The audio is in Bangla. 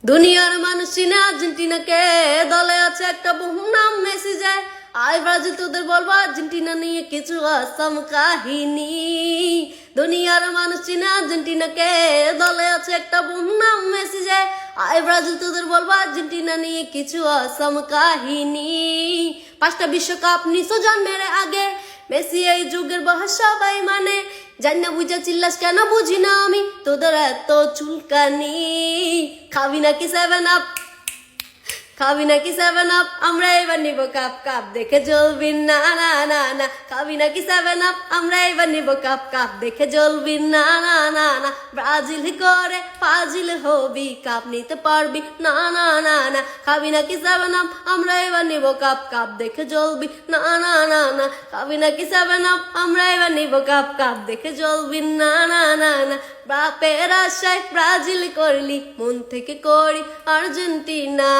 দুনিয়ার মানুষ চিনে আর্জেন্টিনাকে, দলে আছে একটা বহু নাম মেসি যায়। আয় ব্রাজিল তোদের বলবো আর্জেন্টিনা নিয়ে কিছু আসাম কাহিনী। দুনিয়ার মানুষ চিনে আর্জেন্টিনাকে, দলে আছে একটা বহু নাম মেসি যায়। আয় ব্রাজিল তোদের বলবো আর্জেন্টিনা নিয়ে কিছু আসাম কাহিনী। 5টা বিশ্বকাপ নিছো জন্মের আগে, মেসি এই যুগের বয়স সবাই মানে। জানি না বুঝা চিল্লাস কেন বুঝি না আমি, তোদের এত চুলকানি। খাবি নাকি 7 আপ, খাবি নাকি 7 আপ, আমরা এবার নিব কাপ। কাপ দেখে জ্বলবি না না না না। খাবি নাকি 7 আপ, আমরা এবার নিব কাপ। কাপ দেখে জ্বলবি না না না না। ব্রাজিল করে ফাজিল হবি, কাপ নিতে পারবি না না না না। খাবি নাকি 7 আপ, আমরা এবার নিব কাপ। কাপ দেখে জ্বলবি না না না না। খাবি নাকি 7 আপ, আমরা এবার নিব কাপ। কাপ দেখে জ্বলবি না না না না। বাপের আশায় ব্রাজিল করলি, মন থেকে করি আর্জেন্টিনা।